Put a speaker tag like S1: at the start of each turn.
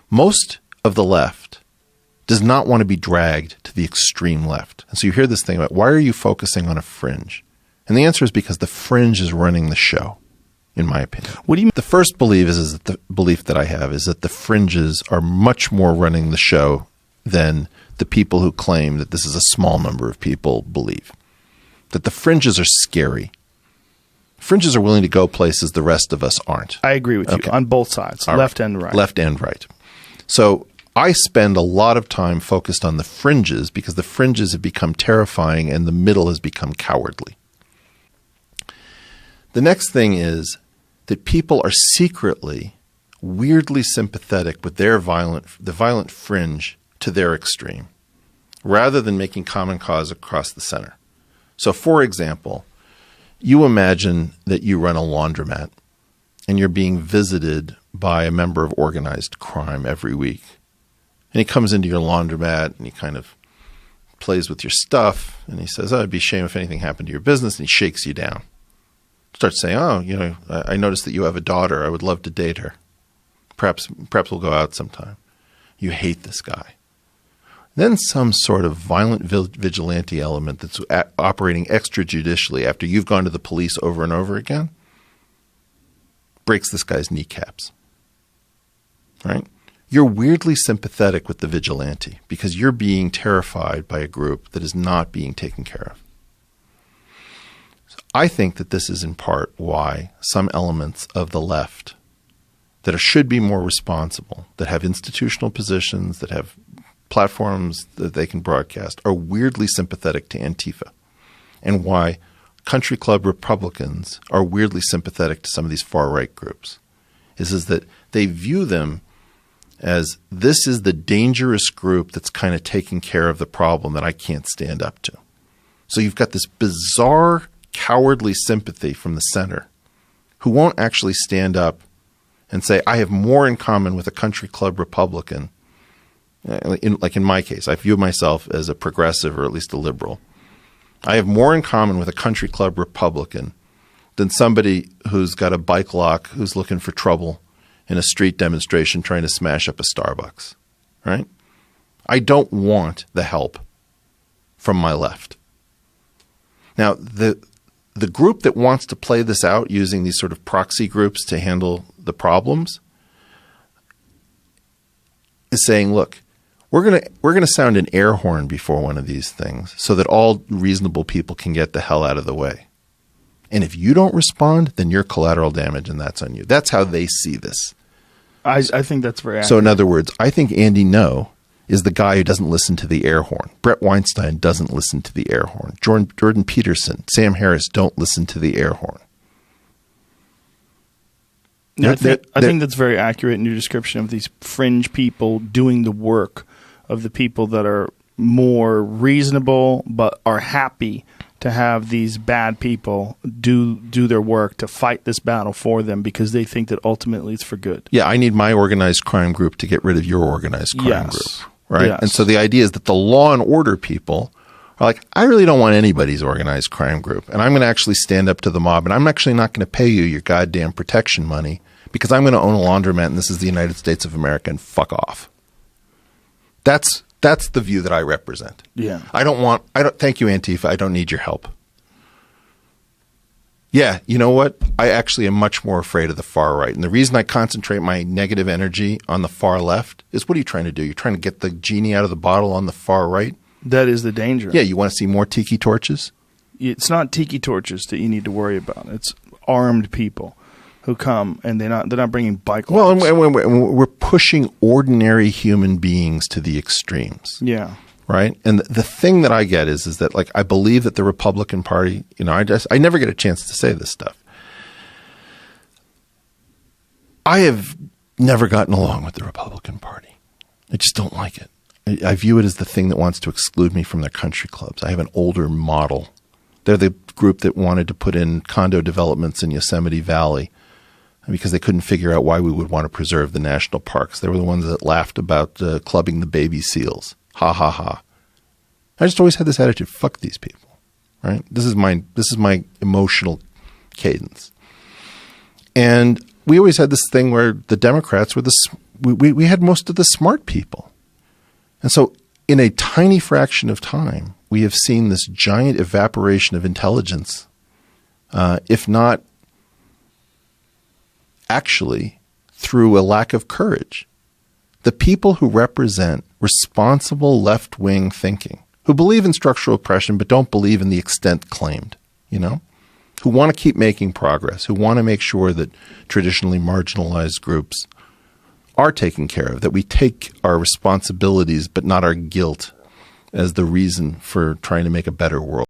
S1: Most of the left does not want to be dragged to the extreme left. And so you hear this thing about, why are you focusing on a fringe? And the answer is because the fringe is running the show, in my opinion.
S2: What do you mean?
S1: The first belief is that the belief that I have is that the fringes are much more running the show than the people who claim that this is a small number of people believe. That the fringes are scary. Fringes are willing to go places the rest of us aren't.
S2: I agree with you on both sides, left and right.
S1: Left and right. So I spend a lot of time focused on the fringes because the fringes have become terrifying and the middle has become cowardly. The next thing is that people are secretly, weirdly sympathetic with the violent fringe to their extreme, rather than making common cause across the center. So, for example, you imagine that you run a laundromat and you're being visited by a member of organized crime every week. And he comes into your laundromat and he kind of plays with your stuff and he says, it'd be a shame if anything happened to your business, and he shakes you down. Starts saying, I noticed that you have a daughter. I would love to date her. Perhaps we'll go out sometime. You hate this guy. Then some sort of violent vigilante element that's operating extrajudicially after you've gone to the police over and over again breaks this guy's kneecaps. Right? You're weirdly sympathetic with the vigilante because you're being terrified by a group that is not being taken care of. So I think that this is in part why some elements of the left that should be more responsible, that have institutional positions, that have platforms that they can broadcast, are weirdly sympathetic to Antifa, and why country club Republicans are weirdly sympathetic to some of these far-right groups is that they view them as this is the dangerous group that's kind of taking care of the problem that I can't stand up to. So you've got this bizarre, cowardly sympathy from the center who won't actually stand up and say, I have more in common with a country club Republican. In my case, I view myself as a progressive or at least a liberal. I have more in common with a country club Republican than somebody who's got a bike lock who's looking for trouble in a street demonstration trying to smash up a Starbucks, right? I don't want the help from my left. Now, the group that wants to play this out using these sort of proxy groups to handle the problems is saying, look, we're gonna sound an air horn before one of these things so that all reasonable people can get the hell out of the way. And if you don't respond, then you're collateral damage, and that's on you. That's how they see this.
S2: I think that's very accurate.
S1: So in other words, I think Andy No is the guy who doesn't listen to the air horn. Brett Weinstein doesn't listen to the air horn. Jordan Peterson, Sam Harris don't listen to the air horn.
S2: I think that's very accurate in your description of these fringe people doing the work of the people that are more reasonable but are happy to have these bad people do their work to fight this battle for them because they think that ultimately it's for good.
S1: Yeah, I need my organized crime group to get rid of your organized crime group. Right?
S2: Yes.
S1: And so the idea is that the law and order people are like, I really don't want anybody's organized crime group. And I'm going to actually stand up to the mob. And I'm actually not going to pay you your goddamn protection money because I'm going to own a laundromat and this is the United States of America and fuck off. That's the view that I represent.
S2: Yeah.
S1: Thank you, Antifa. I don't need your help. Yeah, you know what? I actually am much more afraid of the far right. And the reason I concentrate my negative energy on the far left is, what are you trying to do? You're trying to get the genie out of the bottle on the far right?
S2: That is the danger.
S1: Yeah, you want to see more tiki torches?
S2: It's not tiki torches that you need to worry about. It's armed people who come and they're not bringing bike locks.
S1: Well, and we're pushing ordinary human beings to the extremes.
S2: Yeah.
S1: Right? And the thing that I get is that, like, I believe that the Republican Party, I never get a chance to say this stuff. I have never gotten along with the Republican Party. I just don't like it. I view it as the thing that wants to exclude me from their country clubs. I have an older model. They're the group that wanted to put in condo developments in Yosemite Valley because they couldn't figure out why we would want to preserve the national parks. They were the ones that laughed about clubbing the baby seals. Ha, ha, ha. I just always had this attitude, fuck these people, right? This is my emotional cadence. And we always had this thing where the Democrats were we had most of the smart people. And so in a tiny fraction of time, we have seen this giant evaporation of intelligence, if not actually through a lack of courage. The people who represent responsible left-wing thinking, who believe in structural oppression but don't believe in the extent claimed, who want to keep making progress, who want to make sure that traditionally marginalized groups are taken care of, that we take our responsibilities but not our guilt as the reason for trying to make a better world.